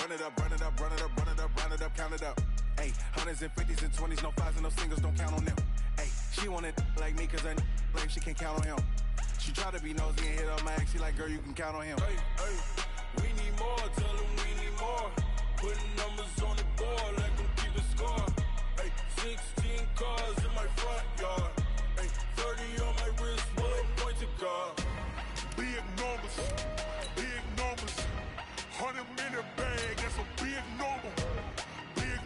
Run it up, run it up, run it up, run it up, run it up, count it up. Hey, hundreds and fifties and 20s, no fives and no singles, don't count on them. Hey, she want it like me cause I blame she can't count on him. She try to be nosy and hit up my ex, she like, girl, you can count on him. Hey, hey, we need more, tell them we need more. Putting numbers on the board, let them keep a score. Hey, 16 cars in my front yard. Hey, 30 on my wrist, one point to God. Big numbers, 100-minute bag, that's a big number. Big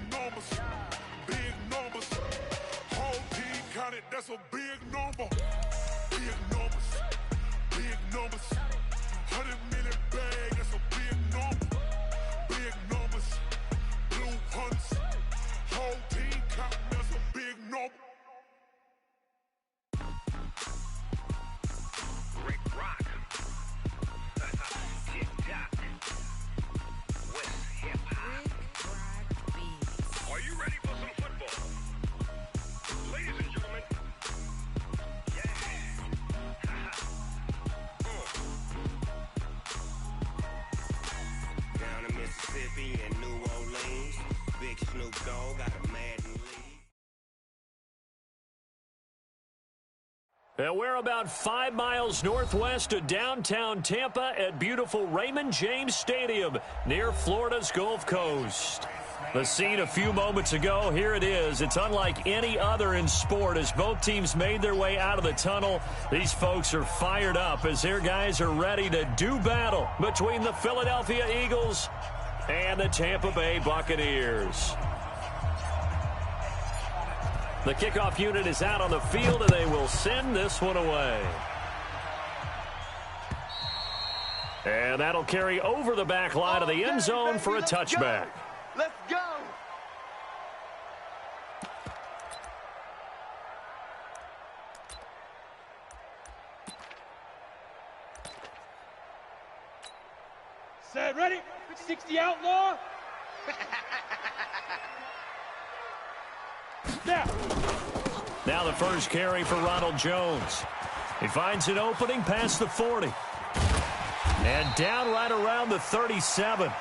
numbers, whole team counted, that's a big number. Big numbers, 100-minute bag, that's a big number. Big numbers, blue hunts, whole team counting, that's a big number. Rick Rock. TikTok. West Hip Hop. Are you ready for some football? Ladies and gentlemen. Yeah. Down in Mississippi and New Orleans, Big Snoop Dogg got a Madden lead. And we're about 5 miles northwest of downtown Tampa at beautiful Raymond James Stadium near Florida's Gulf Coast. The scene a few moments ago, here it is. It's unlike any other in sport as both teams made their way out of the tunnel. These folks are fired up as their guys are ready to do battle between the Philadelphia Eagles and the Tampa Bay Buccaneers. The kickoff unit is out on the field, and they will send this one away. And that'll carry over the back line of the end zone for a touchback. Let's go. Set, ready? 60 outlaw. Now the first carry for Ronald Jones. He finds an opening past the 40. And down right around the 37.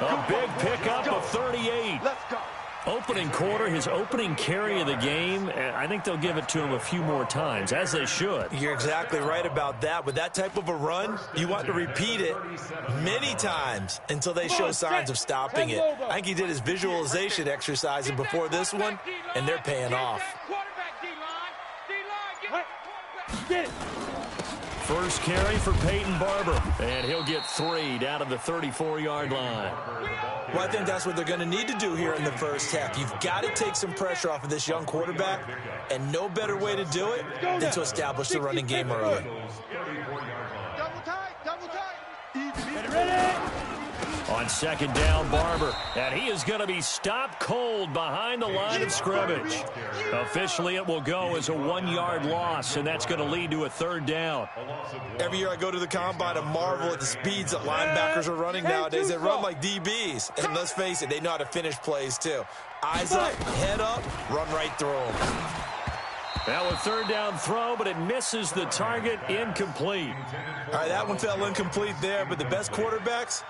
A big pickup of 38. Let's go. Opening quarter, his opening carry of the game, and I think they'll give it to him a few more times, as they should. You're exactly right about that. With that type of a run, you want to repeat it many times until they show signs of stopping it. I think he did his visualization exercises before this one, and they're paying off. First carry for Peyton Barber, and he'll get 3 down to the 34-yard line. Well, I think that's what they're going to need to do here in the first half. You've got to take some pressure off of this young quarterback, and no better way to do it than to establish the running game early. Double tight. Ready? On second down, Barber, and he is going to be stopped cold behind the line of scrimmage. Officially, it will go as a 1-yard loss, and that's going to lead to a third down. Every year I go to the combine and marvel at the speeds that linebackers are running nowadays. They run like DBs, and let's face it, they know how to finish plays too. Eyes up, head up, run right through them. Now a third down throw, but it misses the target, incomplete. All right, that one fell incomplete there, but the best quarterbacks,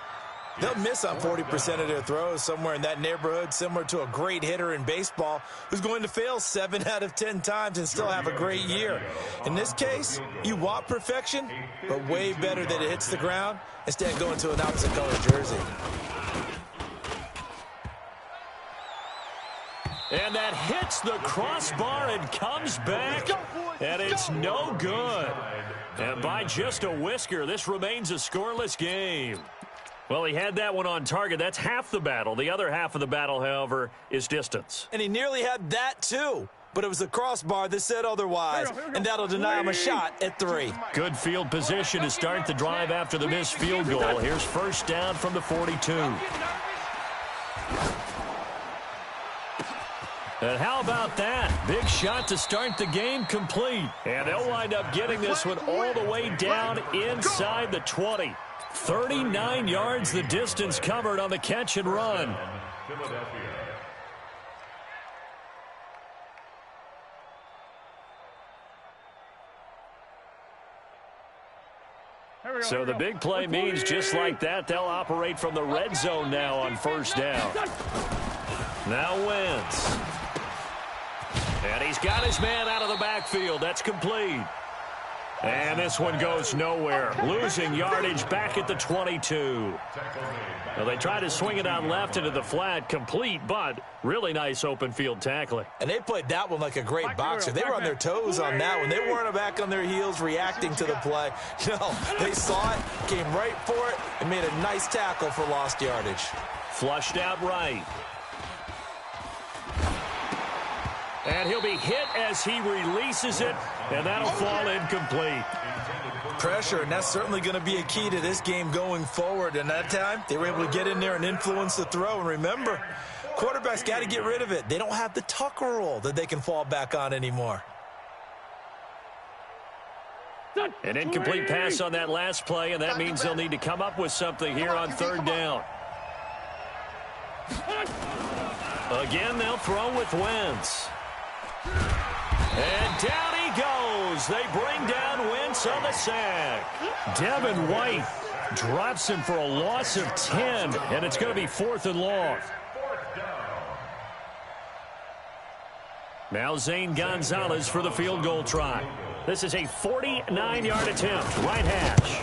they'll miss on 40% of their throws, somewhere in that neighborhood, similar to a great hitter in baseball who's going to fail 7 out of 10 times and still have a great year. In this case, you want perfection, but way better that it hits the ground instead of going to an opposite color jersey. And that hits the crossbar and comes back, and it's no good. And by just a whisker, this remains a scoreless game. Well, he had that one on target. That's half the battle. The other half of the battle, however, is distance. And he nearly had that, too. But it was the crossbar that said otherwise, and that'll deny him a shot at 3. Good field position to start the drive after the missed field goal. Here's first down from the 42. And how about that? Big shot to start the game complete. And they'll wind up getting this one all the way down inside the 20. 39 yards the distance covered on the catch and run. So the big play means just like that, they'll operate from the red zone now on first down. Now Wentz. And he's got his man out of the backfield. That's complete. And this one goes nowhere. Losing yardage back at the 22. Well, they tried to swing it out left into the flat, complete, but really nice open field tackling. And they played that one like a great boxer. They were on their toes on that one. They weren't back on their heels reacting to the play. No, they saw it, came right for it, and made a nice tackle for lost yardage. Flushed out right. And he'll be hit as he releases it, and that'll fall incomplete. Pressure, and that's certainly going to be a key to this game going forward. And that time, they were able to get in there and influence the throw. And remember, quarterbacks got to get rid of it. They don't have the Tucker rule that they can fall back on anymore. An incomplete pass on that last play, and that means they'll need to come up with something here on third down. Again, they'll throw with Wentz. And down he goes. They bring down Wentz on the sack. Devin White drops him for a loss of 10, and it's going to be 4th and long. Now Zane Gonzalez for the field goal try. This is a 49-yard attempt, right hash.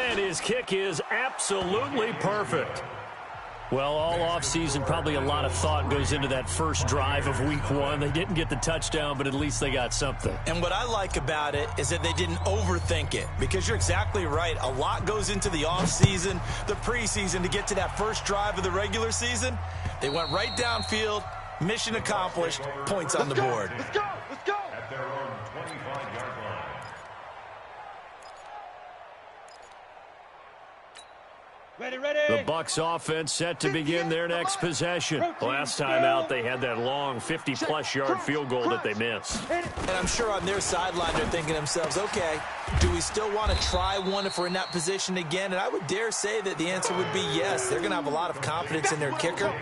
And his kick is absolutely perfect. Well, all offseason, probably a lot of thought goes into that first drive of week 1. They didn't get the touchdown, but at least they got something. And what I like about it is that they didn't overthink it, because you're exactly right. A lot goes into the offseason, the preseason, to get to that first drive of the regular season. They went right downfield, mission accomplished, points on the board. Let's go! Let's go! At their own 25-yard line. Ready, ready. The Bucs offense set to begin their next possession. Last time out, they had that long 50-plus yard field goal that they missed. And I'm sure on their sideline they're thinking to themselves, okay, do we still want to try one if we're in that position again? And I would dare say that the answer would be yes. They're going to have a lot of confidence in their kicker.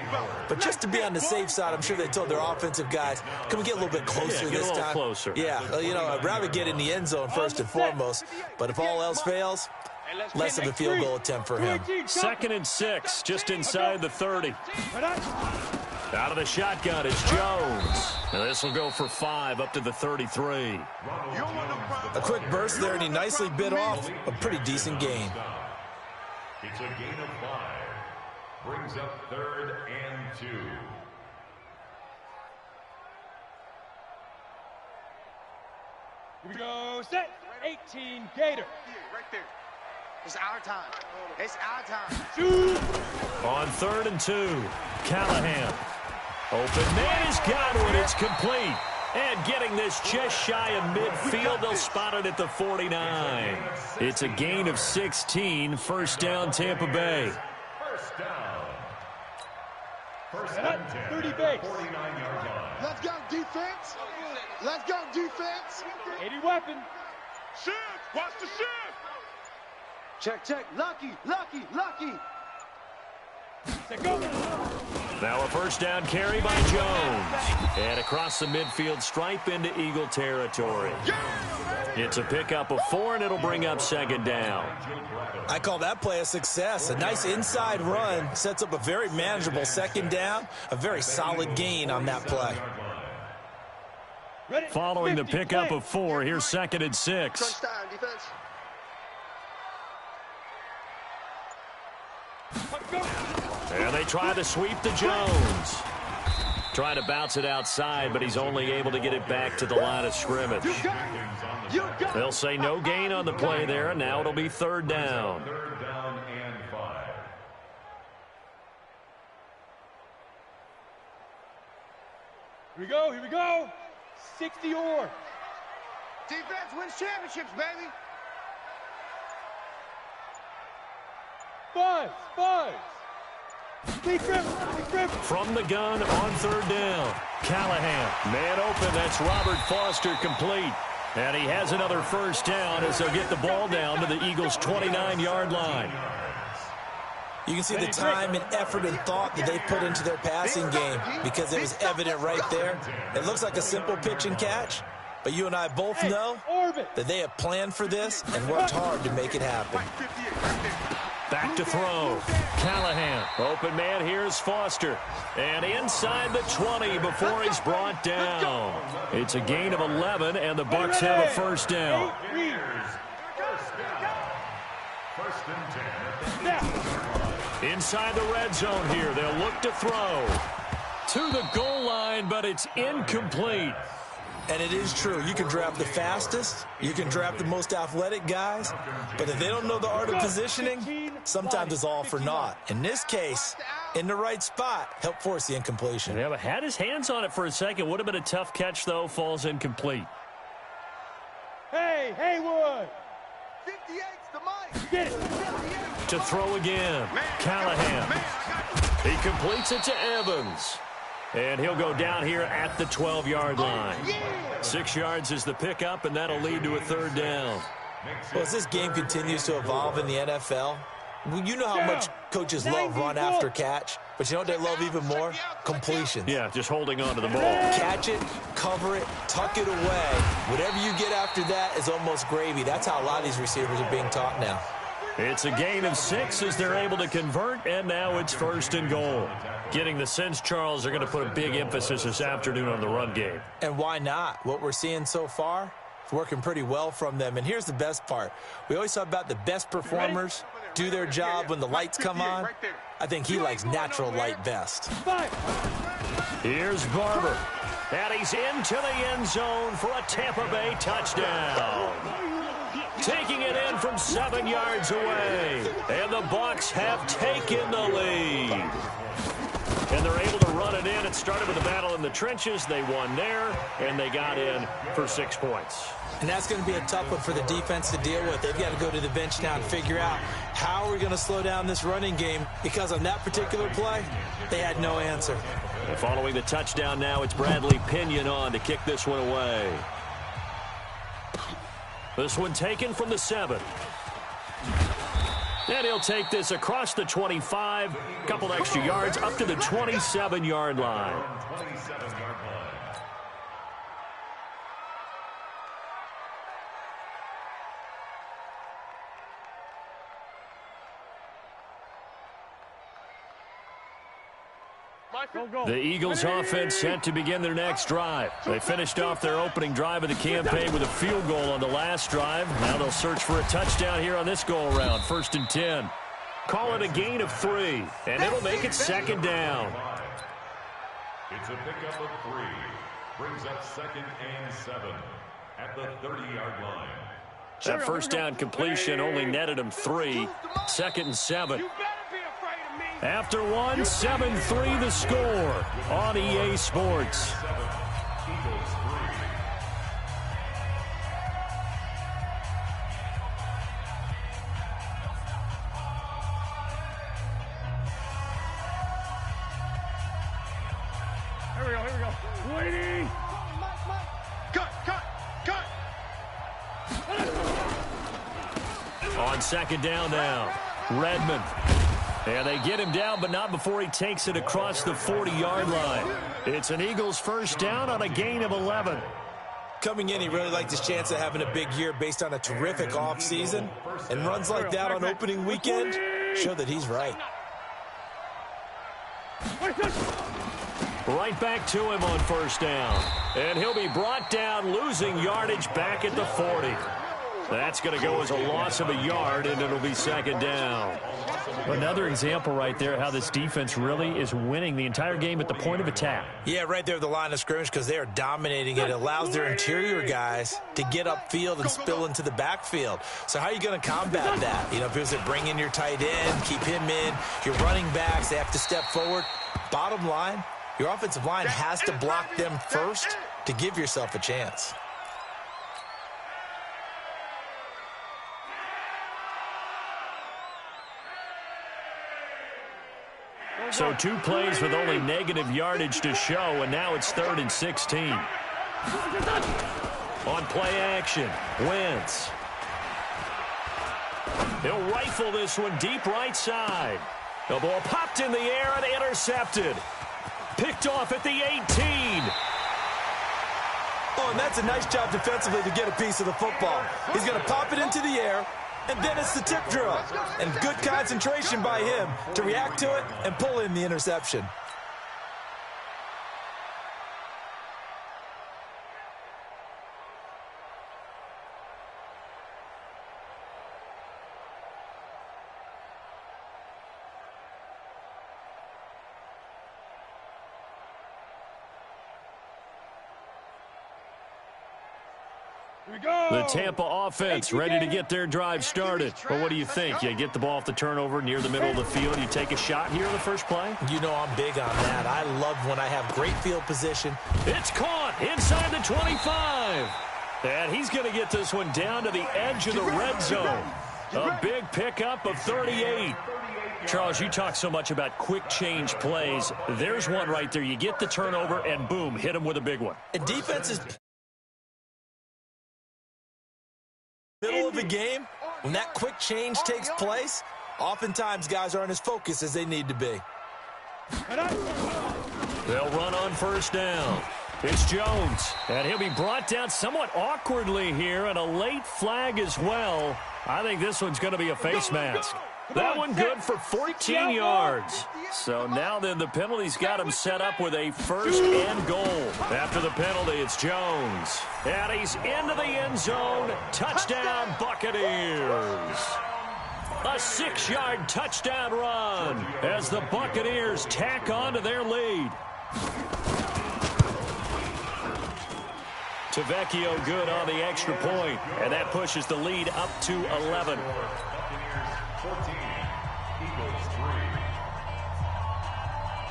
But just to be on the safe side, I'm sure they told their offensive guys, can we get a little bit closer this time? Get a little closer. Yeah, you know, I'd rather get in the end zone first and foremost. But if all else fails, less of a field goal attempt for him. 2nd and 6, just inside the 30. Out of the shotgun is Jones. Now this will go for 5 up to the 33. A quick burst there, and he nicely bit off a pretty decent gain. It's a gain of 5. Brings up 3rd and 2. Here we go. Set. 18 Gator. Right there. It's our time. It's our time. Shoot. On 3rd and 2, Callahan. Open man is Godwin. It's complete. And getting this just shy of midfield, they'll spot it at the 49. It's a gain of 16. First down, Tampa Bay. First down. First and 10. 30 base. 49-yard line. Let's go, defense. Let's go, defense. 80 weapon. Shift! Watch the shift! Check, check. Lucky, lucky, lucky. Set, go. Now a first down carry by Jones. And across the midfield stripe into Eagle territory. It's a pickup of 4, and it'll bring up 2nd down. I call that play a success. A nice inside run sets up a very manageable 2nd down. A very solid gain on that play. Ready. Following the 50, pickup play. of 4, here's 2nd and 6. Crunch time, defense. And they try to sweep to Jones. Trying to bounce it outside, but he's only able to get it back to the line of scrimmage. They'll say no gain on the play there, and now it'll be 3rd down. 3rd down and 5. Here we go. Here we go. 60 or. Defense wins championships, baby. Buzz. Big grip. From the gun on 3rd down. Callahan, man open. That's Robert Foster complete. And he has another first down as they'll get the ball down to the Eagles' 29-yard line. You can see the time and effort and thought that they put into their passing game, because it was evident right there. It looks like a simple pitch and catch, But you and I both know that they have planned for this and worked hard to make it happen. Back to throw. Callahan. Open man, here's Foster. And inside the 20 before he's brought down. It's a gain of 11, and the Bucs have a first down. Inside the red zone here. They'll look to throw. To the goal line, but it's incomplete. And it is true. You can draft the fastest. You can draft the most athletic guys. But if they don't know the art of positioning, sometimes it's all for naught. In this case, in the right spot, helped force the incompletion. Yeah, but had his hands on it for a second. Would have been a tough catch, though. Falls incomplete. Hey, Haywood! 58's the mic. Get it! To throw again. Callahan. He completes it to Evans. And he'll go down here at the 12-yard line. 6 yards is the pickup, and that'll lead to a third down. Well, as this game continues to evolve in the NFL, you know how much coaches love run after catch, but you know what they love even more? Completions. Yeah, just holding on to the ball. Catch it, cover it, tuck it away. Whatever you get after that is almost gravy. That's how a lot of these receivers are being taught now. It's a gain of 6 as they're able to convert, and now it's first and goal. Getting the sense, Charles, they're going to put a big emphasis this afternoon on the run game. And why not? What we're seeing so far is working pretty well from them. And here's the best part. We always talk about the best performers do their job when the lights come on. I think he likes natural light best. Here's Barber. And he's into the end zone for a Tampa Bay touchdown. Taking it in from 7 yards away. And the Bucs have taken the lead. And they're able to run it in. It started with a battle in the trenches. They won there, and they got in for 6 points. And that's going to be a tough one for the defense to deal with. They've got to go to the bench now and figure out how we're going to slow down this running game, because on that particular play, they had no answer. And following the touchdown now, it's Bradley Pinion on to kick this one away. This one taken from the 7. And he'll take this across the 25, a couple extra yards, up to the 27-yard line. The Eagles offense set to begin their next drive. They finished off their opening drive of the campaign with a field goal on the last drive. Now they'll search for a touchdown here on this go-around. 1st and 10. Call it a gain of 3, and it'll make it second down. It's a pickup of 3. Brings up 2nd and 7 at the 30-yard line. That first down completion only netted him 3. 2nd and 7. After 1, 7-3 the score on EA Sports. Here we go. Waiting. Cut. On 2nd down now, Redmond. And they get him down, but not before he takes it across the 40-yard line. It's an Eagles first down on a gain of 11. Coming in, he really liked his chance of having a big year based on a terrific offseason. And runs like that on opening weekend show that he's right. Right back to him on first down. And he'll be brought down, losing yardage back at the 40. That's going to go as a loss of a yard, and it'll be 2nd down. Another example right there how this defense really is winning the entire game at the point of attack. Yeah, right there at the line of scrimmage, because they are dominating it. It allows their interior guys to get upfield and spill into the backfield. So how are you going to combat that? You know, if it was to bring in your tight end, keep him in, your running backs, they have to step forward. Bottom line, your offensive line has to block them first to give yourself a chance. So 2 plays with only negative yardage to show, and now it's 3rd and 16. On play action, Wentz. He'll rifle this one deep right side. The ball popped in the air and intercepted. Picked off at the 18. Oh, and that's a nice job defensively to get a piece of the football. He's going to pop it into the air, and then it's the tip drill. And good concentration by him to react to it and pull in the interception. The Tampa offense ready to get their drive started. But what do you think? You get the ball off the turnover near the middle of the field. You take a shot here in the first play? You know I'm big on that. I love when I have great field position. It's caught inside the 25. And he's going to get this one down to the edge of the red zone. A big pickup of 38. Charles, you talk so much about quick change plays. There's one right there. You get the turnover, and boom, hit him with a big one. And defense is middle of the game, when that quick change takes place, oftentimes guys aren't as focused as they need to be. They'll run on first down. It's Jones, and he'll be brought down somewhat awkwardly here, and a late flag as well. I think this one's going to be a face mask. That one good for 14 yards. So now then the penalty's got him set up with a first and goal. After the penalty, it's Jones. And he's into the end zone. Touchdown, Buccaneers. A 6-yard touchdown run as the Buccaneers tack on to their lead. Tavecchio good on the extra point, and that pushes the lead up to 11.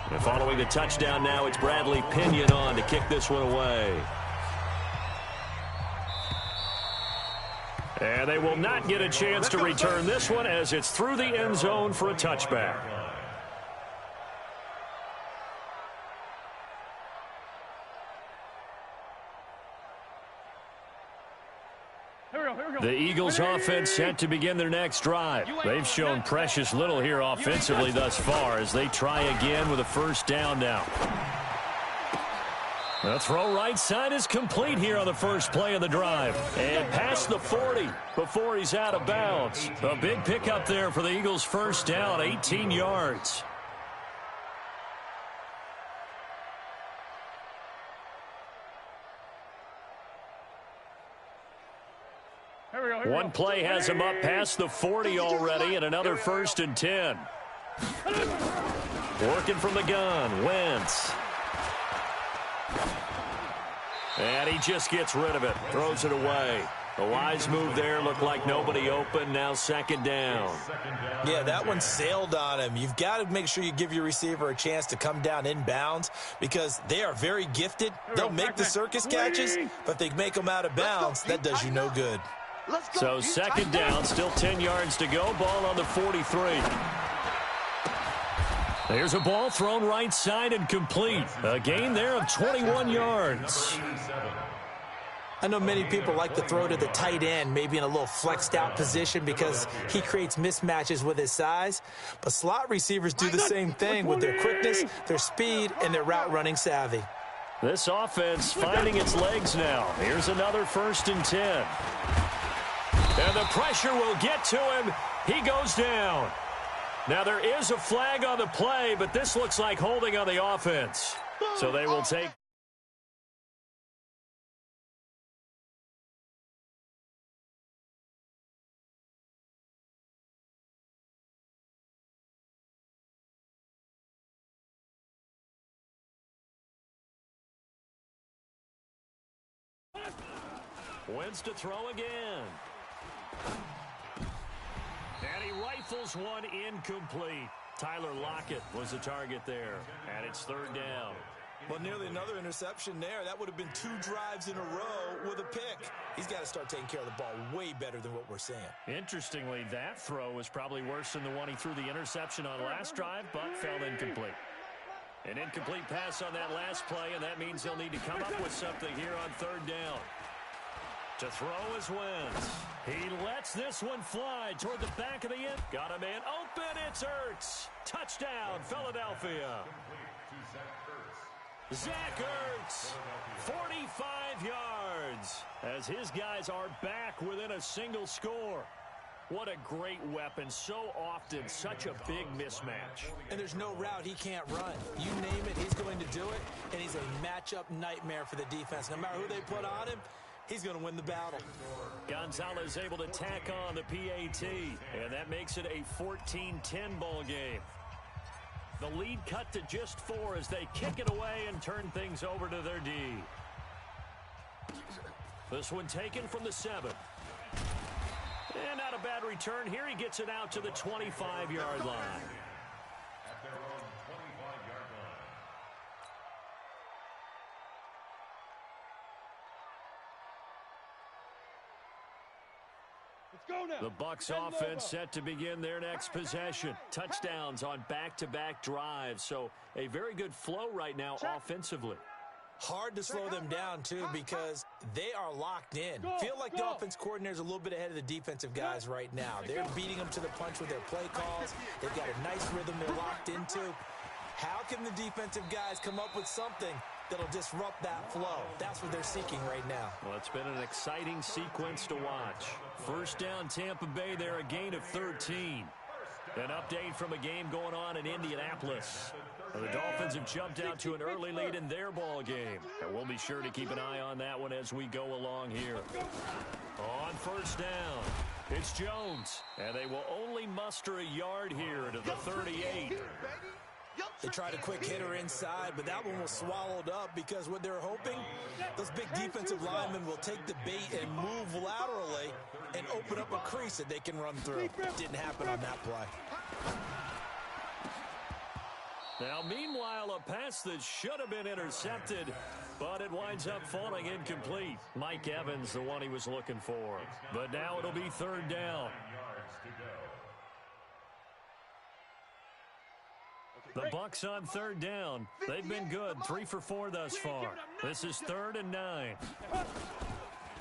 And following the touchdown now, it's Bradley Pinion on to kick this one away. And they will not get a chance to return this one as it's through the end zone for a touchback. The Eagles offense set to begin their next drive. They've shown precious little here offensively thus far as they try again with a first down now. The throw right side is complete here on the first play of the drive. And past the 40 before he's out of bounds. A big pickup there for the Eagles' first down, 18 yards. One play has him up past the 40 already, and another first and 10. Working from the gun, Wentz. And he just gets rid of it, throws it away. A wise move there, looked like nobody open, now second down. Yeah, that one sailed on him. You've got to make sure you give your receiver a chance to come down inbounds because they are very gifted. They'll make the circus catches, but if they make them out of bounds, that does you no good. So second down, still 10 yards to go, ball on the 43. There's a ball thrown right side and complete. A gain there of 21 yards. I know many people like to throw to the tight end, maybe in a little flexed out position because he creates mismatches with his size. But slot receivers do the same thing with their quickness, their speed, and their route running savvy. This offense finding its legs now. Here's another first and 10. And the pressure will get to him. He goes down. Now there is a flag on the play, but this looks like holding on the offense. So they will take. Wentz to throw again. And he rifles one incomplete. Tyler Lockett was the target there. And it's third down. Well, nearly another interception there. That would have been 2 drives in a row with a pick. He's got to start taking care of the ball way better than what we're seeing. Interestingly, that throw was probably worse than the one he threw the interception on last drive, but fell incomplete. An incomplete pass on that last play, and that means he'll need to come up with something here on third down. To throw is Wentz. He lets this one fly toward the back of the end. Got a man open. It's Ertz. Touchdown, Philadelphia. Zach Ertz, 45 yards, as his guys are back within a single score. What a great weapon. So often, such a big mismatch. And there's no route he can't run. You name it, he's going to do it, and he's a matchup nightmare for the defense. No matter who they put on him, he's going to win the battle. Gonzalez able to tack on the PAT, and that makes it a 14-10 ball game. The lead cut to just 4 as they kick it away and turn things over to their D. This one taken from the 7. And not a bad return. Here he gets it out to the 25-yard line. At their own 25-yard line. Let's go now. The Bucs offense set to begin their next possession. Touchdowns on back-to-back drives. So a very good flow right now offensively. Hard to slow them down, too, because they are locked in. Feel like the offense coordinator's a little bit ahead of the defensive guys right now. They're beating them to the punch with their play calls. They've got a nice rhythm they're locked into. How can the defensive guys come up with something that'll disrupt that flow? That's what they're seeking right now. Well, it's been an exciting sequence to watch. First down, Tampa Bay there, a gain of 13. An update from a game going on in Indianapolis. The Dolphins have jumped out to an early lead in their ball game. And we'll be sure to keep an eye on that one as we go along here. On first down, it's Jones. And they will only muster a yard here to the 38. They tried a quick hitter inside, but that one was swallowed up because what they're hoping, those big defensive linemen will take the bait and move laterally and open up a crease that they can run through. Didn't happen on that play. Now, meanwhile, a pass that should have been intercepted, but it winds up falling incomplete. Mike Evans, the one he was looking for. But now it'll be third down. The Bucs on third down. They've been good, 3 for 4 thus far. This is 3rd and 9.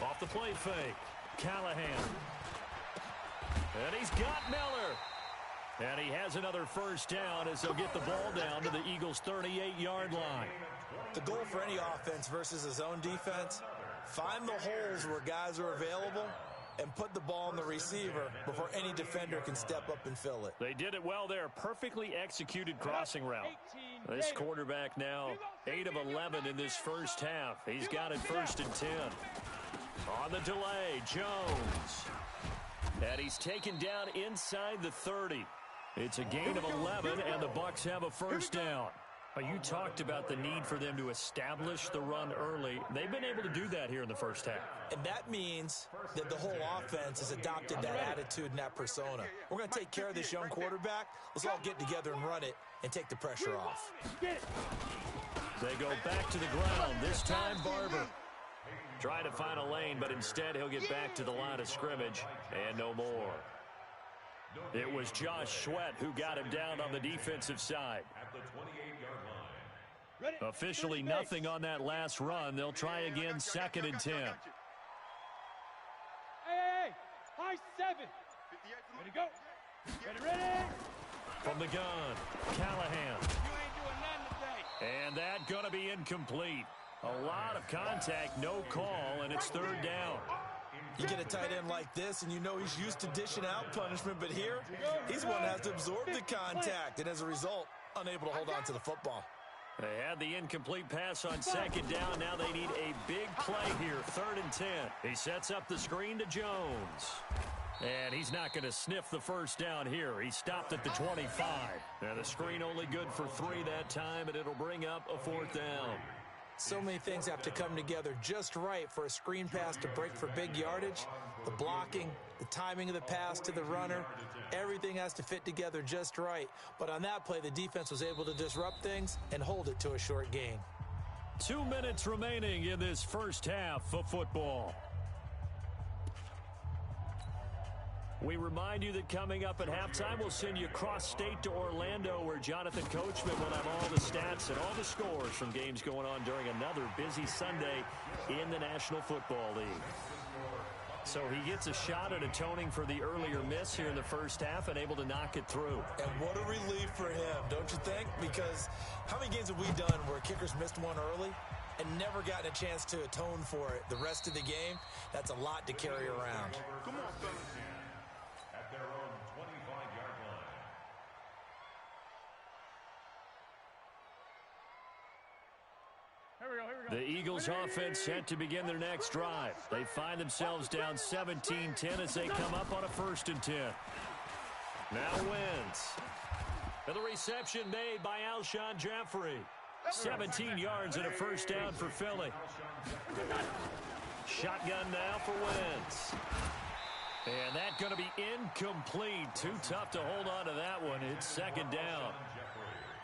Off the play fake, Callahan. And he's got Miller. And he has another first down as they'll get the ball down to the Eagles' 38-yard line. The goal for any offense versus a zone defense, find the holes where guys are available and put the ball on the receiver before any defender can step up and fill it. They did it well there. Perfectly executed crossing route. This quarterback now 8 of 11 in this first half. He's got it 1st and 10. On the delay, Jones. And he's taken down inside the 30. It's a gain of 11, and the Bucs have a first down. You talked about the need for them to establish the run early. They've been able to do that here in the first half. And that means that the whole offense has adopted that attitude and that persona. We're going to take care of this young quarterback. Let's all get together and run it and take the pressure off. They go back to the ground. This time, Barber. Trying to find a lane, but instead he'll get back to the line of scrimmage and no more. It was Josh Sweat who got him down on the defensive side. At the 28-yard line. Officially nothing on that last run. They'll try again, 2nd and 10. Hey, high 7. Ready, go. Ready. From the gun, Callahan. You ain't doing nothing today. And that going to be incomplete. A lot of contact, no call, and it's 3rd down. You get a tight end like this, and you know he's used to dishing out punishment, but here, he's one that has to absorb the contact, and as a result, unable to hold on to the football. They had the incomplete pass on 2nd down. Now they need a big play here, 3rd and 10. He sets up the screen to Jones. And he's not going to sniff the first down here. He stopped at the 25. Now the screen only good for 3 that time, and it'll bring up a 4th down. So many things have to come together just right for a screen pass to break for big yardage. The blocking, the timing of the pass to the runner, everything has to fit together just right. But on that play, the defense was able to disrupt things and hold it to a short gain. 2 minutes remaining in this first half of football. We remind you that coming up at halftime, we'll send you cross-state to Orlando, where Jonathan Coachman will have all the stats and all the scores from games going on during another busy Sunday in the National Football League. So he gets a shot at atoning for the earlier miss here in the first half and able to knock it through. And what a relief for him, don't you think? Because how many games have we done where kickers missed one early and never gotten a chance to atone for it the rest of the game? That's a lot to carry around. Come on, fellas. At their own 25-yard line. The Eagles offense set to begin their next drive. They find themselves down 17-10 as they come up on a 1st and 10. Now Wentz. And the reception made by Alshon Jeffrey. 17 yards and a first down for Philly. Shotgun now for Wentz. And that's going to be incomplete. Too tough to hold on to that one. It's 2nd down.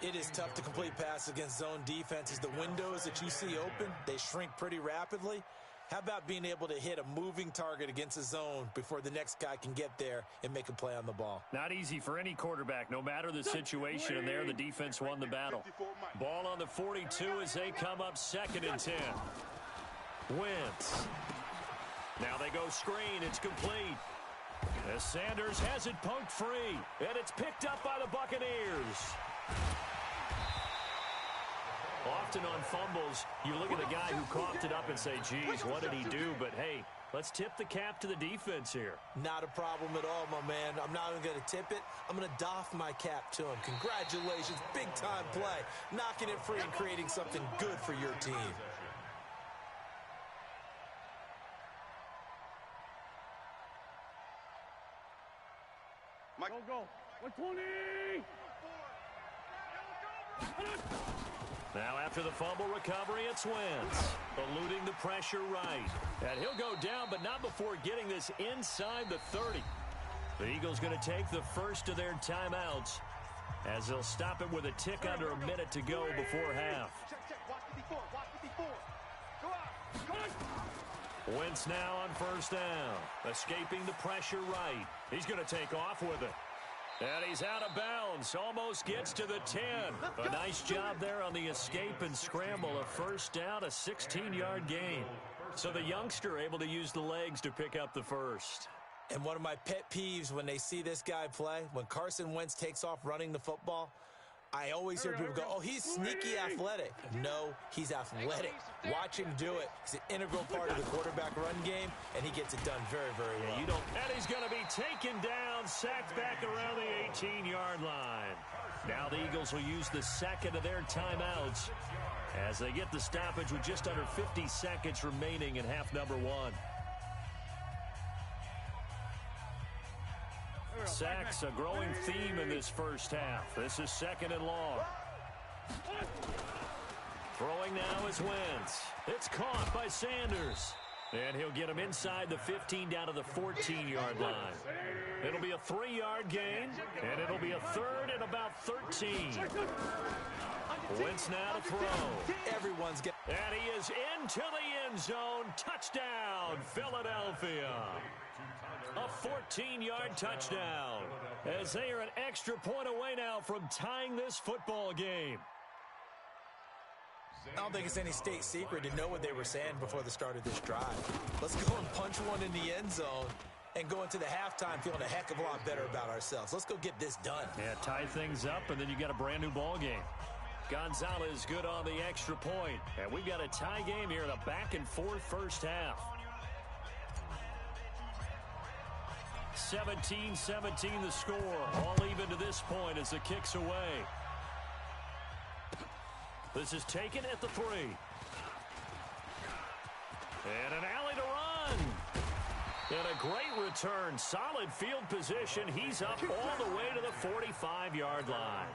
It is tough to complete passes against zone defenses. The windows that you see open, they shrink pretty rapidly. How about being able to hit a moving target against a zone before the next guy can get there and make a play on the ball? Not easy for any quarterback, no matter the situation. And there, the defense won the battle. Ball on the 42 as they come up 2nd and 10. Wentz. Now they go screen. It's complete. As Sanders has it poked free. And it's picked up by the Buccaneers. Often on fumbles, you look at the guy who coughed it up and say, geez, what did he do? But, hey, let's tip the cap to the defense here. Not a problem at all, my man. I'm not even going to tip it. I'm going to doff my cap to him. Congratulations. Big-time play. Knocking it free and creating something good for your team. Mike. Go. 120. Now after the fumble recovery, it's Wentz. Eluding the pressure right. And he'll go down, but not before getting this inside the 30. The Eagles going to take the first of their timeouts as they'll stop it with a tick under a minute to go before half. Wentz now on 1st down. Escaping the pressure right. He's going to take off with it. And he's out of bounds. Almost gets to the 10. A nice job there on the escape and scramble. A 1st down, a 16-yard gain. So the youngster able to use the legs to pick up the first. And one of my pet peeves when they see this guy play, when Carson Wentz takes off running the football, I always hear people go, oh, he's sneaky athletic. No, he's athletic. Watch him do it. He's an integral part of the quarterback run game, and he gets it done very, very well. And he's going to be taken down, sacked back around the 18-yard line. Now the Eagles will use the 2nd of their timeouts as they get the stoppage with just under 50 seconds remaining in half number 1. Sacks, a growing theme in this first half. This is 2nd and long. Throwing now is Wentz. It's caught by Sanders. And he'll get him inside the 15 down to the 14-yard line. It'll be a 3-yard gain, and it'll be a 3rd and about 13. Wentz now to throw. Everyone's getting... And he is into the end zone. Touchdown, Philadelphia. A 14-yard touchdown as they are an extra point away now from tying this football game. I don't think it's any state secret to know what they were saying before the start of this drive. Let's go and punch one in the end zone and go into the halftime feeling a heck of a lot better about ourselves. Let's go get this done. Yeah, tie things up, and then you got a brand-new ball game. Gonzalez good on the extra point. And we've got a tie game here in a back-and-forth first half. 17-17 the score. All even to this point as the kick's away. This is taken at the 3. And an alley to run. And a great return. Solid field position. He's up all the way to the 45-yard line.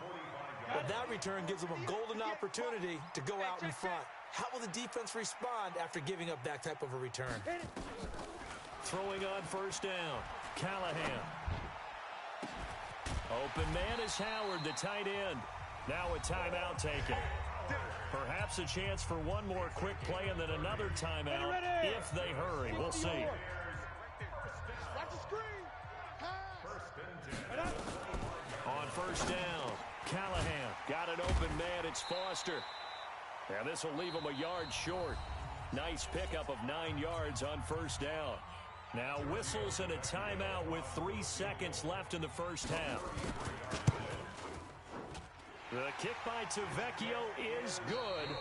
But that return gives them a golden opportunity to go out in front. How will the defense respond after giving up that type of a return? Throwing on 1st down. Callahan. Open man is Howard, the tight end. Now a timeout taken. Perhaps a chance for one more quick play and then another timeout if they hurry. We'll see. On 1st down, Callahan got an open man. It's Foster. And this will leave him a yard short. Nice pickup of 9 yards on 1st down. Now whistles and a timeout with 3 seconds left in the first half. The kick by Tavecchio is good.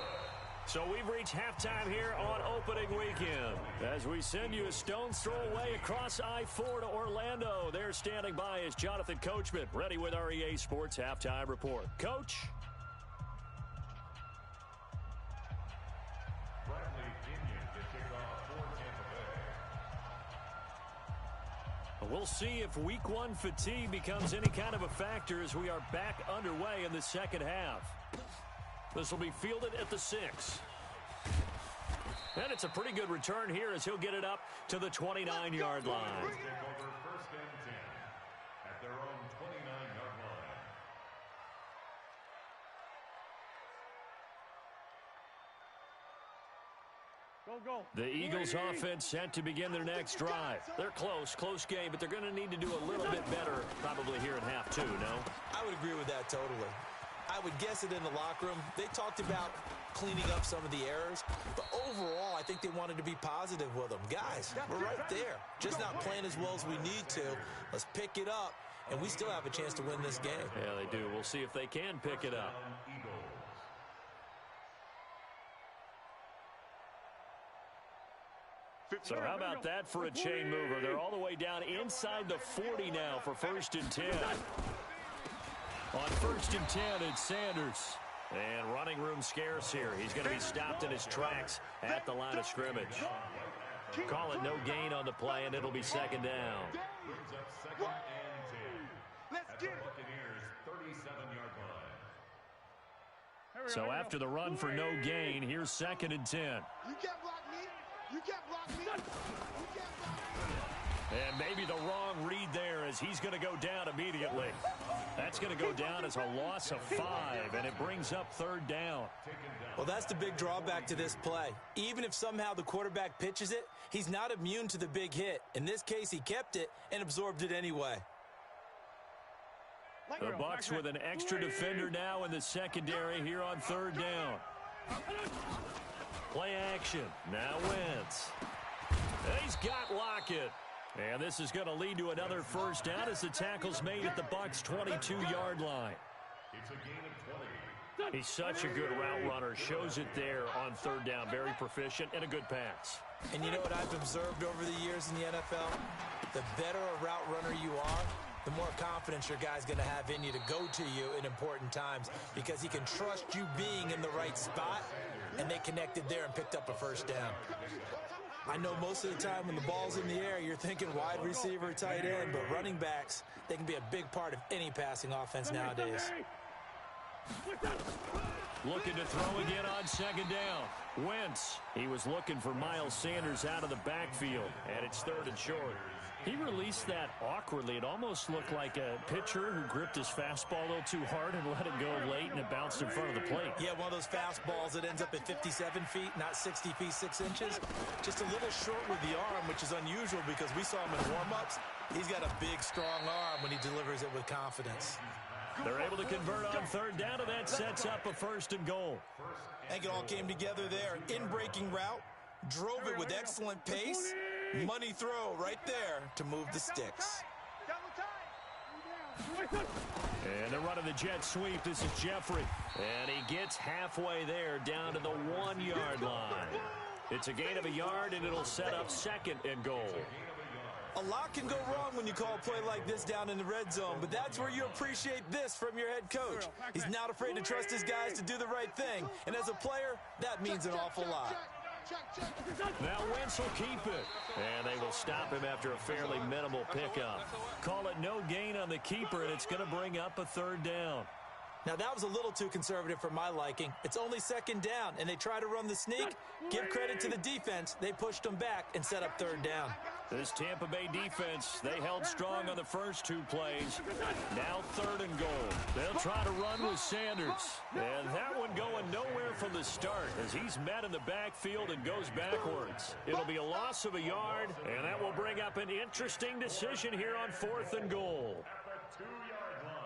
So we've reached halftime here on opening weekend. As we send you a stone's throw away across I-4 to Orlando. There standing by is Jonathan Coachman, ready with our EA Sports Halftime Report. Coach? We'll see if week one fatigue becomes any kind of a factor as we are back underway in the second half. This will be fielded at the 6. And it's a pretty good return here as he'll get it up to the 29-yard line. First and 10 at their own 29-yard line. Go. The Eagles offense set to begin their next drive. They're close game, but they're going to need to do a little bit better probably here in half 2, no? I would agree with that totally. I would guess it in the locker room. They talked about cleaning up some of the errors, but overall, I think they wanted to be positive with them. Guys, we're right there. Just not playing as well as we need to. Let's pick it up, and we still have a chance to win this game. Yeah, they do. We'll see if they can pick it up. So how about that for a chain mover? They're all the way down inside the 40 now for 1st and 10. On 1st and 10, it's Sanders. And running room scarce here. He's going to be stopped in his tracks at the line of scrimmage. Call it no gain on the play, and it'll be 2nd down. Brings up 2nd and 10 at the Buccaneers' 37-yard line. So after the run for no gain, here's 2nd and 10. You can't block me. You can't block me. You can't block me. And maybe the wrong read there as he's going to go down immediately. That's going to go down as a loss of 5, and it brings up 3rd down. Well, that's the big drawback to this play. Even if somehow the quarterback pitches it, he's not immune to the big hit. In this case, he kept it and absorbed it anyway. The Bucs with an extra defender now in the secondary here on 3rd down. Play action. Now Wentz. He's got Lockett. And this is going to lead to another 1st down as the tackle's made at the Bucs' 22-yard line. It's a gain of 20. He's such a good route runner. Shows it there on 3rd down. Very proficient and a good pass. And you know what I've observed over the years in the NFL? The better a route runner you are, the more confidence your guy's going to have in you to go to you in important times because he can trust you being in the right spot, and they connected there and picked up a 1st down. I know most of the time when the ball's in the air, you're thinking wide receiver, tight end, but running backs, they can be a big part of any passing offense nowadays. Looking to throw again on 2nd down. Wentz, he was looking for Miles Sanders out of the backfield, and it's 3rd and short. He released that awkwardly. It almost looked like a pitcher who gripped his fastball a little too hard and let it go late, and it bounced in front of the plate. Yeah, one of those fastballs that ends up at 57 feet, not 60 feet, 6 inches. Just a little short with the arm, which is unusual because we saw him in warm-ups. He's got a big, strong arm when he delivers it with confidence. They're able to convert on 3rd down, and that sets up a 1st and goal. I think it all came together there. In-breaking route, drove it with excellent pace. Money throw right there to move the sticks. And they're running the jet sweep. This is Jeffrey. And he gets halfway there down to the 1-yard line. It's a gain of a yard, and it'll set up 2nd and goal. A lot can go wrong when you call a play like this down in the red zone, but that's where you appreciate this from your head coach. He's not afraid to trust his guys to do the right thing, and as a player, that means an awful lot. Now Wentz will keep it, and they will stop him after a fairly minimal pickup. Call it no gain on the keeper, and it's going to bring up a 3rd down. Now, that was a little too conservative for my liking. It's only 2nd down, and they try to run the sneak. Give credit to the defense. They pushed them back and set up 3rd down. This Tampa Bay defense, they held strong on the first 2 plays. Now 3rd and goal. They'll try to run with Sanders. And that one going nowhere from the start as he's met in the backfield and goes backwards. It'll be a loss of a yard, and that will bring up an interesting decision here on 4th and goal. At the 2-yard line.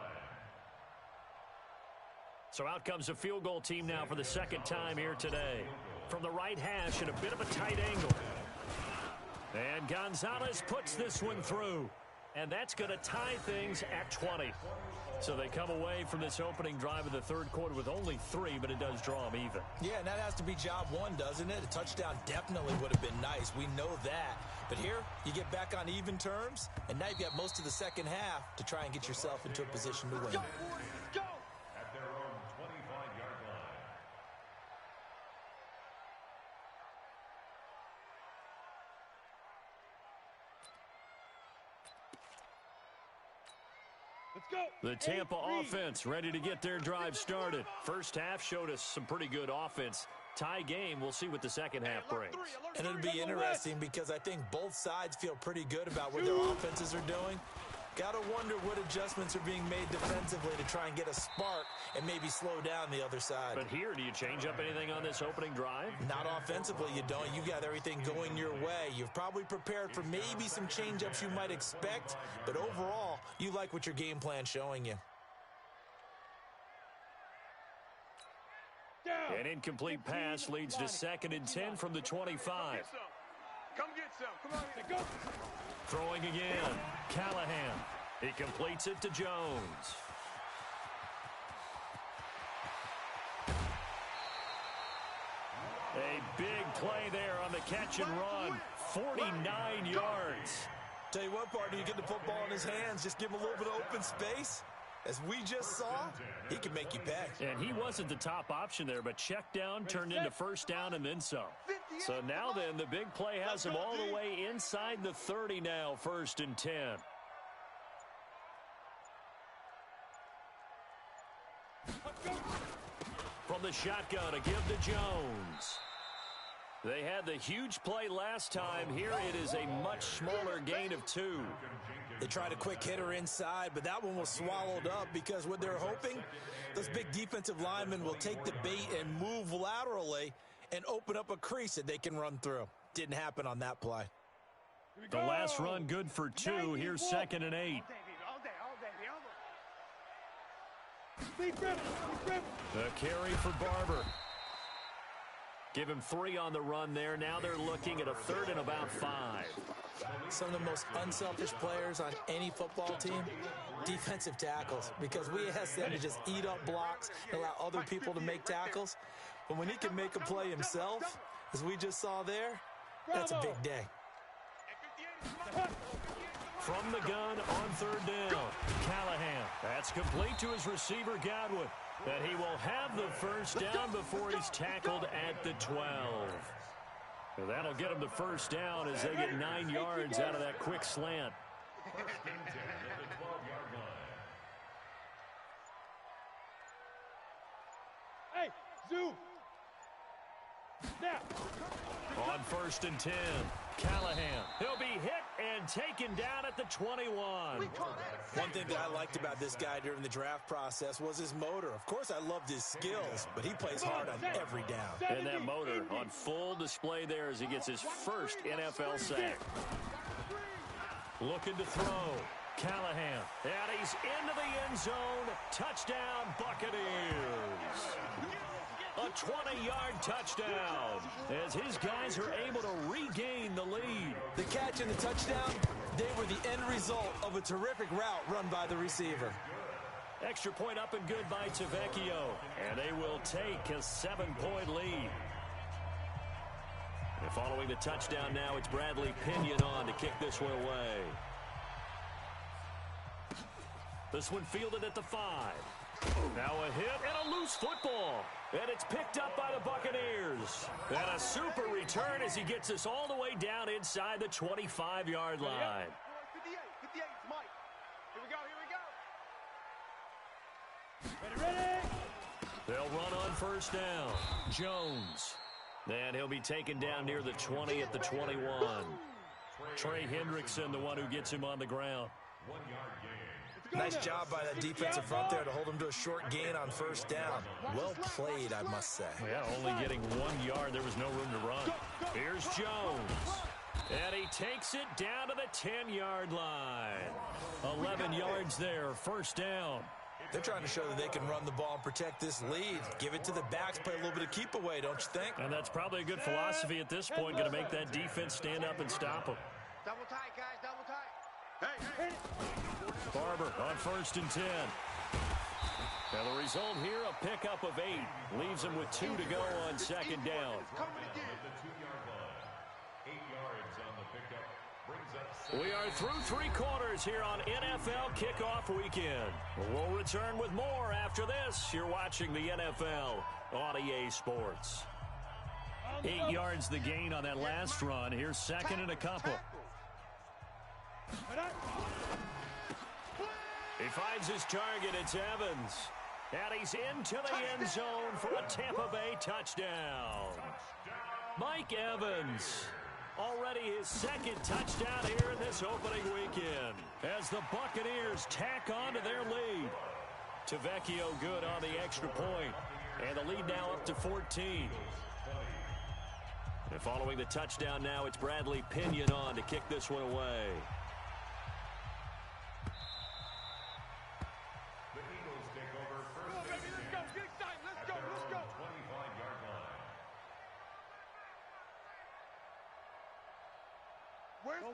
So out comes a field goal team now for the 2nd time here today. From the right hash at a bit of a tight angle. And Gonzalez puts this one through. And that's going to tie things at 20. So they come away from this opening drive of the third quarter with only 3, but it does draw them even. Yeah, and that has to be job one, doesn't it? A touchdown definitely would have been nice. We know that. But here, you get back on even terms, and now you've got most of the second half to try and get yourself into a position to win. Go! Go! At their own 25-yard line. Let's go. The Tampa offense ready to get their drive started. First half showed us some pretty good offense. Tie game, we'll see what the second half brings. And it'll be interesting because I think both sides feel pretty good about what their offenses are doing. Got to wonder what adjustments are being made defensively to try and get a spark and maybe slow down the other side. But here, do you change up anything on this opening drive? Not offensively, you don't. You got everything going your way. You've probably prepared for maybe some change-ups you might expect, but overall, you like what your game plan's showing you. An incomplete pass leads to 2nd and 10 from the 25. Come get some. Come on, go. Throwing again. Callahan. He completes it to Jones. A big play there on the catch and run. 49 yards. Tell you what, partner, you get the football in his hands, just give him a little bit of open space. As we just saw, he can make you pay. And he wasn't the top option there, but check down turned into first down and then some. So now then, the big play has him all the way inside the 30 now, 1st and 10. From the shotgun, a give to Jones. They had the huge play last time. Here it is a much smaller gain of 2. They tried a quick hitter inside, but that one was swallowed up because what they're hoping, those big defensive linemen will take the bait and move laterally and open up a crease that they can run through. Didn't happen on that play. The last run good for 2. Here's 2nd and 8. The carry for Barber. Give him 3 on the run there. Now they're looking at a 3rd and about 5. Some of the most unselfish players on any football team, defensive tackles, because we ask them to just eat up blocks and allow other people to make tackles. But when he can make a play himself, as we just saw there, that's a big day. From the gun on 3rd down, Callahan. That's complete to his receiver, Godwin. That he will have the first down before he's tackled at the 12. Well, that'll get him the first down as they get 9 yards out of that quick slant. 1st and 10 at the 12-yard line. Hey, Zoo. Snap. On 1st and 10, Callahan. He'll be hit and taken down at the 21. One thing that I liked about this guy during the draft process was his motor. Of course, I loved his skills, but he plays hard on every down. And that motor on full display there as he gets his first NFL sack. Looking to throw. Callahan. And he's into the end zone. Touchdown, Buccaneers. A 20-yard touchdown as his guys are able to regain the lead. The catch and the touchdown, they were the end result of a terrific route run by the receiver. Extra point up and good by Tavecchio, and they will take a 7-point lead. And following the touchdown now, it's Bradley Pinion on to kick this one away. This one fielded at the 5. Now a hit and a loose football. And it's picked up by the Buccaneers. And a super return as he gets us all the way down inside the 25-yard line. 58, it's Mike. Here we go. Ready. They'll run on first down. Jones. And he'll be taken down near the 20 at the 21. Trey Hendrickson, the one who gets him on the ground. 1-yard gain. Nice job by that defensive front there to hold him to a short gain on first down. Well played, I must say. Yeah, only getting 1 yard. There was no room to run. Here's Jones. And he takes it down to the 10-yard line. 11 yards there, first down. They're trying to show that they can run the ball and protect this lead. Give it to the backs, play a little bit of keep away, don't you think? And that's probably a good philosophy at this point, going to make that defense stand up and stop them. Double tight, guys, double tight. Hey, Barber on 1st and 10. And the result here, a pickup of 8. Leaves him with 2 to go on 2nd down. We are through 3 quarters here on NFL Kickoff Weekend. We'll return with more after this. You're watching the NFL on EA Sports. 8 yards the gain on that last run. Here's 2nd and a couple. He finds his target. It's Evans. And he's into the end zone for a Tampa Bay touchdown. Mike Evans. Already his 2nd touchdown here in this opening weekend as the Buccaneers tack on to their lead. Tavecchio good on the extra point, and the lead now up to 14. And following the touchdown now, it's Bradley Pinion on to kick this one away. The Eagles take over first. Let's go, get excited, let's go, let's go. 25-yard line.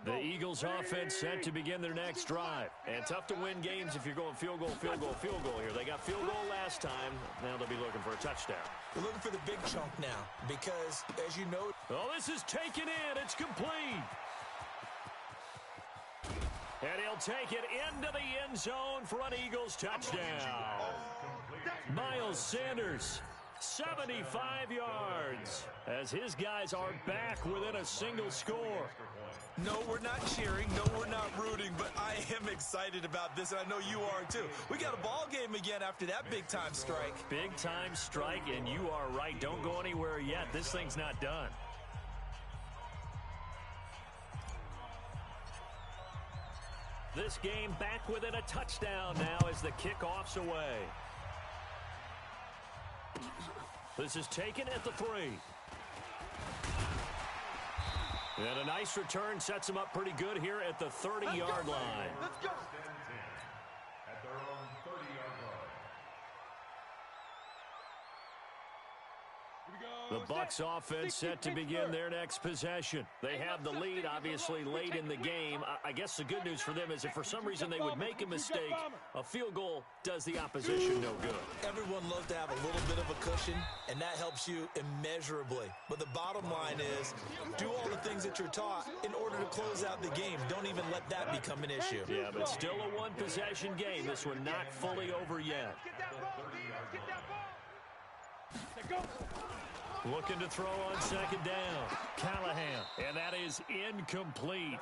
The Eagles offense set to begin their next drive. And tough to win games if you're going field goal, field goal, field goal here. They got field goal last time. Now they'll be looking for a touchdown. We're looking for the big chunk now because, as you know... Oh, this is taken in. It's complete. And he'll take it into the end zone for an Eagles touchdown. Miles Sanders, 75 yards, as his guys are back within a single score. No, we're not cheering. No, we're not rooting, but I am excited about this, and I know you are too. We got a ball game again after that big-time strike. Big-time strike, and you are right. Don't go anywhere yet. This thing's not done. This game back within a touchdown now as the kickoff's away. This is taken at the 3. And a nice return sets him up pretty good here at the 30-yard line. Let's go. At their own 30-yard line. The Bucs offense set to begin their next possession. They have the lead, obviously, late in the game. I guess the good news for them is if for some reason they would make a mistake, a field goal does the opposition no good. Everyone loves to have a little bit of a cushion, and that helps you immeasurably. But the bottom line is, do all the things that you're taught in order to close out the game. Don't even let that become an issue. Yeah, but still a one-possession game. This one not fully over yet. Get that ball, D. Let's get that ball. Let's go. Looking to throw on 2nd down. Callahan, and that is incomplete.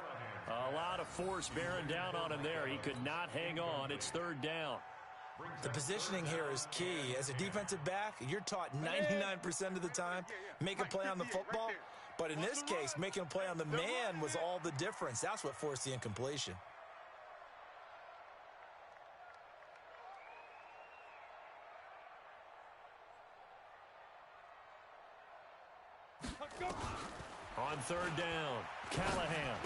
A lot of force bearing down on him there. He could not hang on. It's 3rd down. The positioning here is key. As a defensive back, you're taught 99% of the time, make a play on the football. But in this case, making a play on the man was all the difference. That's what forced the incompletion. On 3rd down, Callahan.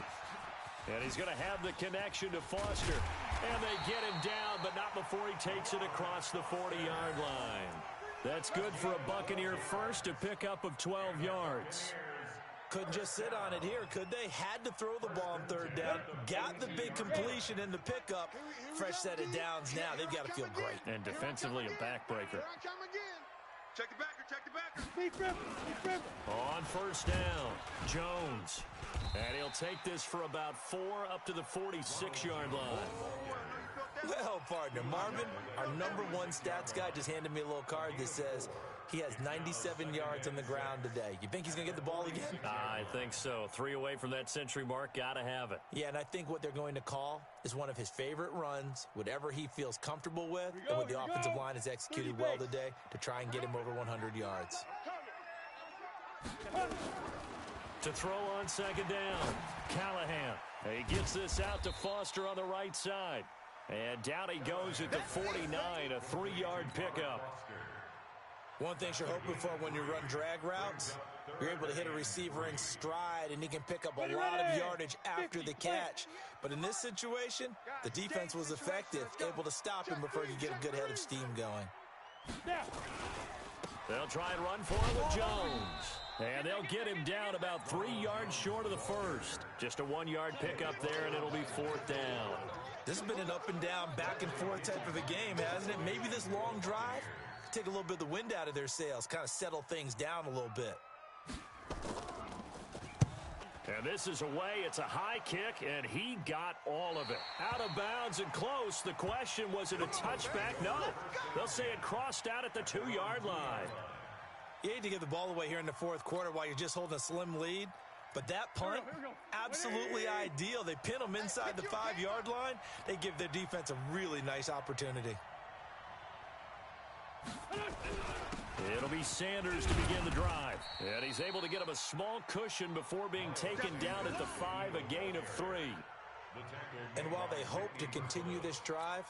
And he's going to have the connection to Foster. And they get him down, but not before he takes it across the 40-yard line. That's good for a Buccaneer first, a pickup of 12 yards. Couldn't just sit on it here, could they? Had to throw the ball on 3rd down. Got the big completion in the pickup. Fresh set of downs now. They've got to feel great. And defensively, a backbreaker. Here I come again. check the backer, check the backer. Speed grip. On 1st down, Jones. And he'll take this for about 4 up to the 46-yard line. Well, partner, Marvin, our #1 stats guy, just handed me a little card that says he has 97 yards on the ground today. You think he's going to get the ball again? I think so. 3 away from that century mark. Got to have it. Yeah, and I think what they're going to call is one of his favorite runs, whatever he feels comfortable with, and what the offensive line has executed well today to try and get him over 100 yards. To throw on 2nd down, Callahan. He gets this out to Foster on the right side. And down he goes at the 49, a 3-yard pickup. One thing you're hoping for when you run drag routes, you're able to hit a receiver in stride, and he can pick up a lot of yardage after the catch. But in this situation, the defense was effective, able to stop him before he could get a good head of steam going. They'll try and run for it with Jones. And they'll get him down about 3 yards short of the first. Just a 1-yard pickup there, and it'll be 4th down. This has been an up and down, back and forth type of a game, hasn't it? Maybe this long drive could take a little bit of the wind out of their sails, kind of settle things down a little bit. And this is away. It's a high kick, and he got all of it. Out of bounds and close. The question, was it a touchback? No. They'll say it crossed out at the 2-yard line. You hate to give the ball away here in the fourth quarter while you're just holding a slim lead. But that punt, absolutely ideal. They pin them inside the 5-yard line. They give their defense a really nice opportunity. It'll be Sanders to begin the drive. And he's able to get him a small cushion before being taken down at the 5, a gain of 3. And while they hope to continue this drive,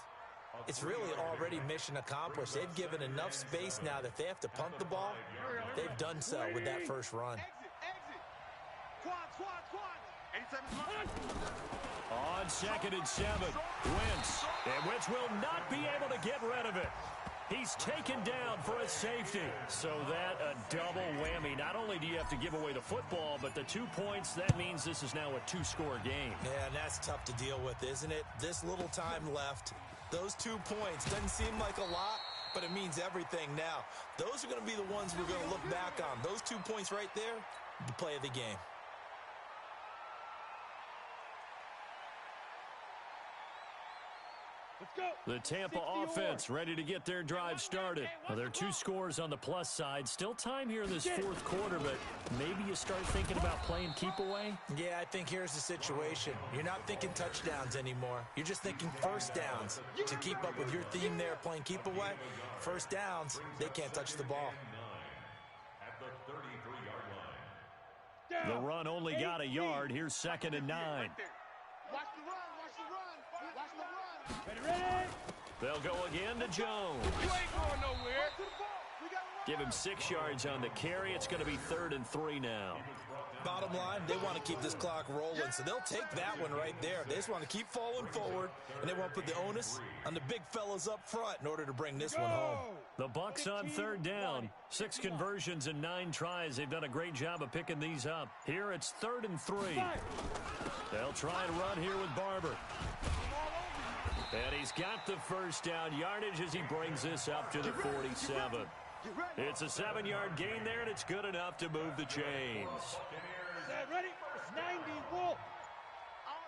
it's really already mission accomplished. They've given enough space now that if they have to punt the ball, they've done so with that first run. On 2nd and 7, Wentz. And Wentz will not be able to get rid of it. He's taken down for a safety. So that a double whammy. Not only do you have to give away the football, but the 2 points, that means this is now a 2-score game. Yeah, and that's tough to deal with, isn't it? This little time left. Those 2 points doesn't seem like a lot, but it means everything now. Those are going to be the ones we're going to look back on. Those 2 points right there, the play of the game. The Tampa offense ready to get their drive started. Well, there are 2 scores on the plus side. Still time here in this fourth quarter, but maybe you start thinking about playing keep away? Yeah, I think here's the situation. You're not thinking touchdowns anymore. You're just thinking first downs. To keep up with your theme there, playing keep away, first downs, they can't touch the ball. At the 33-yard line. The run only got a yard. Here's 2nd and 9. Watch the run, watch the run, watch the run. Ready? They'll go again to Jones. You ain't going nowhere. Give him 6 yards on the carry. It's going to be 3rd and 3 now. Bottom line, they want to keep this clock rolling, so they'll take that one right there. They just want to keep falling forward, and they want to put the onus on the big fellas up front in order to bring this one home. The Bucs on 3rd down. 6 conversions and 9 tries. They've done a great job of picking these up. Here it's 3rd and 3. They'll try and run here with Barber. And he's got the first down yardage as he brings this up to the 47. It's a 7-yard gain there, and it's good enough to move the chains. Ready? 90, Wolf.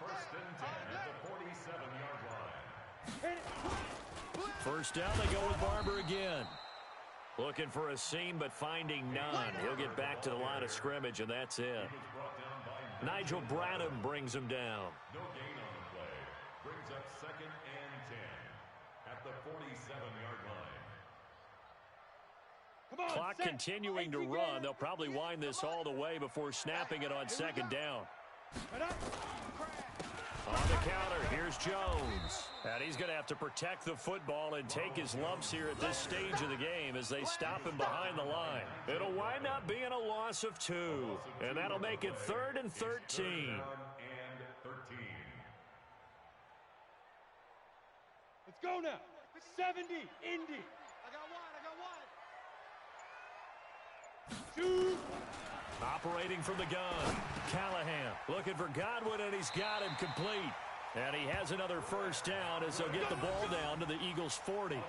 First and 10 at the 47-yard line. First down, they go with Barber again. Looking for a seam, but finding none. He'll get back to the line of scrimmage, and that's it. Nigel Bradham brings him down. No gain on the play. Brings up 2nd and 10 at the 47-yard line. Clock continuing to run. They'll probably wind this all the way before snapping it on 2nd down. On the counter, here's Jones. And he's going to have to protect the football and take his lumps here at this stage of the game as they stop him behind the line. It'll wind up being a loss of 2. And that'll make it 3rd and 13. Let's go now. 70, Indy. I got one. 2. Operating from the gun, Callahan looking for Godwin, and he's got him complete. And he has another first down as they'll get the ball down to the Eagles' 40.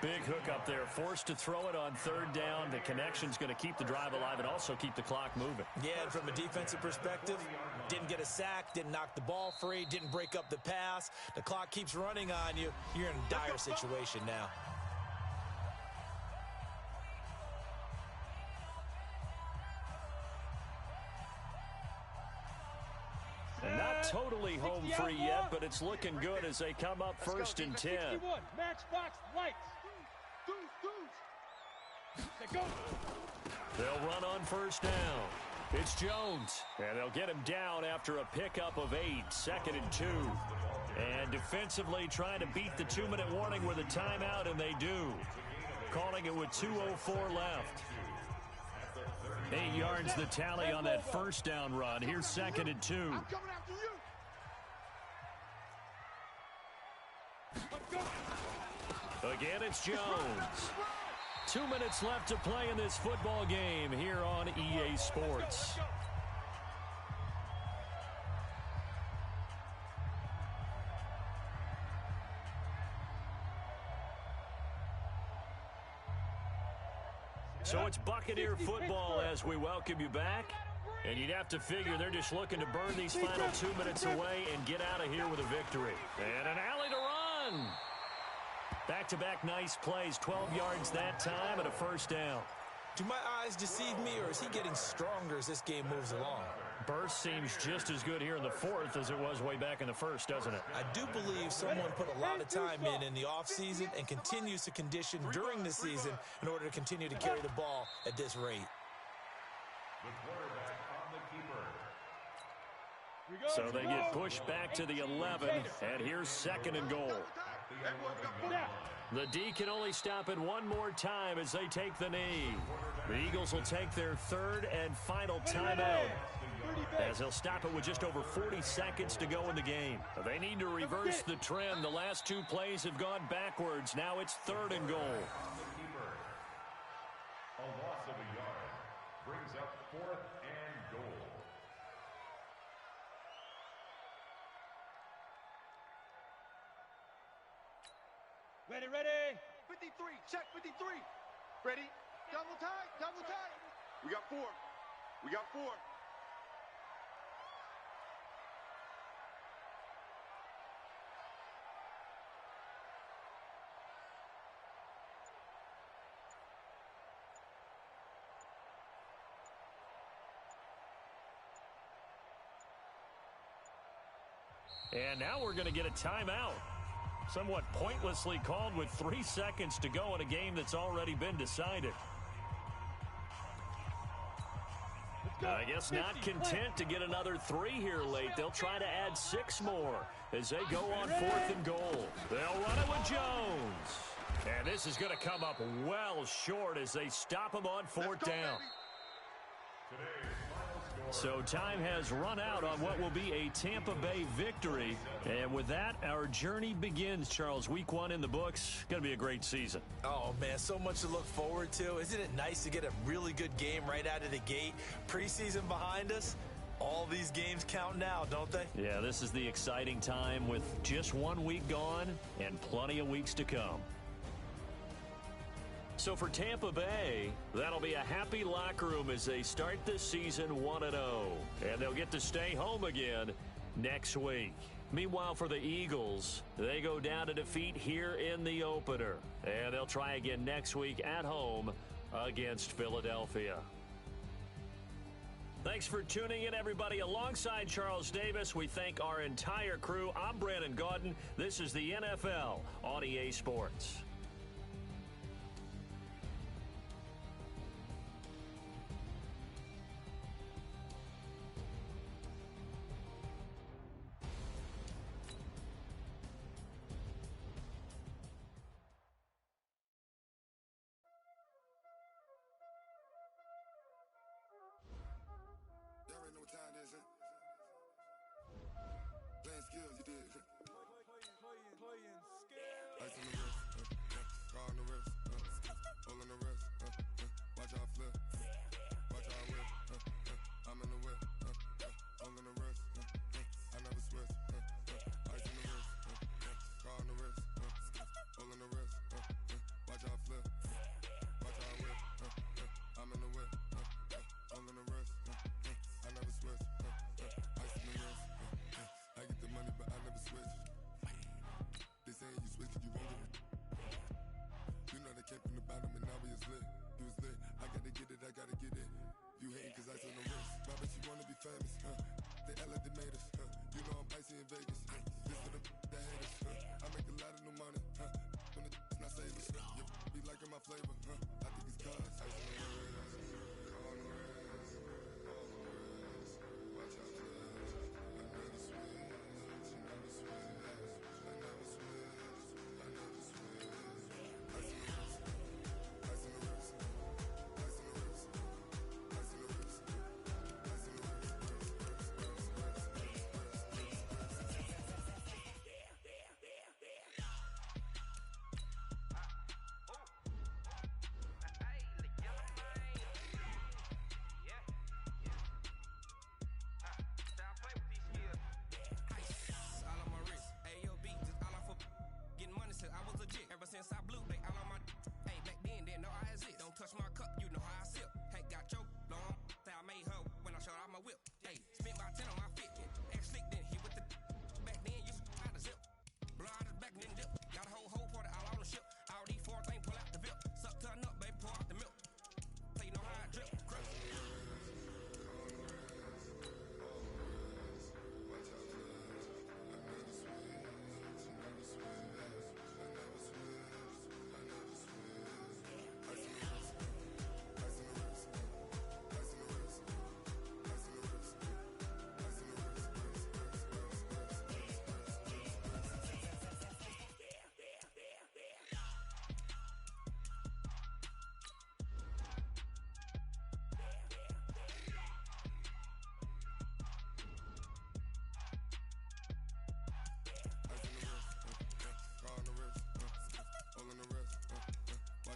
Big hook up there, forced to throw it on 3rd down. The connection's going to keep the drive alive and also keep the clock moving. Yeah, and from a defensive perspective, didn't get a sack, didn't knock the ball free, didn't break up the pass. The clock keeps running on you. You're in a dire situation now. And not totally home free yet, but it's looking good as they come up 1st and 10. 61, Matchbox Lights. Go. They'll run on 1st down. It's Jones, and they'll get him down after a pickup of 8, 2nd and 2. And defensively trying to beat the 2-minute warning with a timeout, and they do. Calling trailing it with 2:04 left. 8 yards the tally on that first down run. Here's 2nd and 2. I'm coming after you. Again, it's Jones. 2 minutes left to play in this football game here on EA Sports. So it's Buccaneer football as we welcome you back. And you'd have to figure they're just looking to burn these final 2 minutes away and get out of here with a victory. And an alley to run. Back-to-back nice plays, 12 yards that time and a first down. Do my eyes deceive me, or is he getting stronger as this game moves along? Burst seems just as good here in the fourth as it was way back in the first, doesn't it? I do believe someone put a lot of time in the offseason and continues to condition during the season in order to continue to carry the ball at this rate. The quarterback on the keeper. So they get pushed back to the 11, and here's 2nd and goal. The D can only stop it one more time as they take the knee. The Eagles will take their 3rd and final timeout, as they'll stop it with just over 40 seconds to go in the game. They need to reverse the trend. The last 2 plays have gone backwards. Now it's 3rd and goal. A loss of a yard brings up 4th and goal. Ready. 53, check 53. Ready? Double tight, double tight. We got 4. We got 4. And now we're going to get a timeout. Somewhat pointlessly called with 3 seconds to go in a game that's already been decided. I guess not content to get another 3 here late. They'll try to add 6 more as they go on 4th and goal. They'll run it with Jones. And this is going to come up well short as they stop him on 4th down. So time has run out on what will be a Tampa Bay victory. And with that, our journey begins, Charles. Week 1 in the books. Going to be a great season. Oh, man, so much to look forward to. Isn't it nice to get a really good game right out of the gate? Preseason behind us. All these games count now, don't they? Yeah, this is the exciting time with just 1 week gone and plenty of weeks to come. So for Tampa Bay, that'll be a happy locker room as they start this season 1-0. And they'll get to stay home again next week. Meanwhile, for the Eagles, they go down to defeat here in the opener. And they'll try again next week at home against Philadelphia. Thanks for tuning in, everybody. Alongside Charles Davis, we thank our entire crew. I'm Brandon Gaudin. This is the NFL on EA Sports. Y'all already know what time it is, huh? Playing skills, you did. Playing skills. Ice on the wrist, car on the wrist, hole on the wrist, watch out flip, watch out whip, I'm in the whip, hole in the wrist, I never switch, ice on the wrist, car on the wrist, hole in the wrist, watch out flip, watch out whip, I'm in the whip, hole in the wrist, I never switch, ice in the wrist, I get the money but I never switch. They saying you switch 'cause you won't get it. You know they came from the bottom and now we is lit. You was lit, I gotta get it, I gotta get it. You hating 'cause ice on the wrist. Why bet you wanna be famous, They act like they made us, You know I'm icy in Vegas, This for the that hate us, I make a lot of new money, When the not save us, You be liking my flavor, I think it's cause ice on the wrist, on the wrist, on the wrist. Watch out for this, I never switch, you never switch, I never switch, I never switch. Ice on the wrist,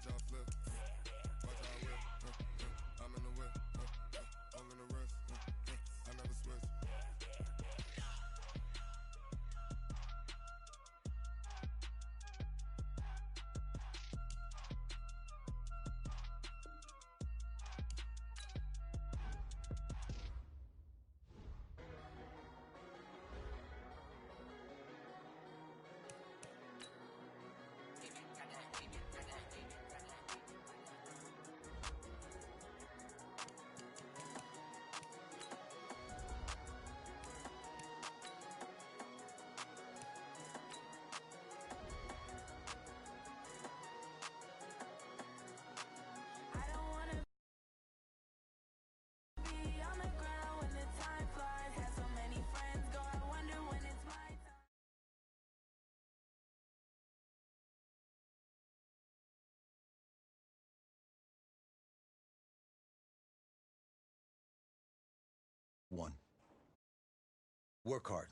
Watch out flip. Watch out whip. I'm in the whip. Holding the wrist. I never switch. One. Work hard.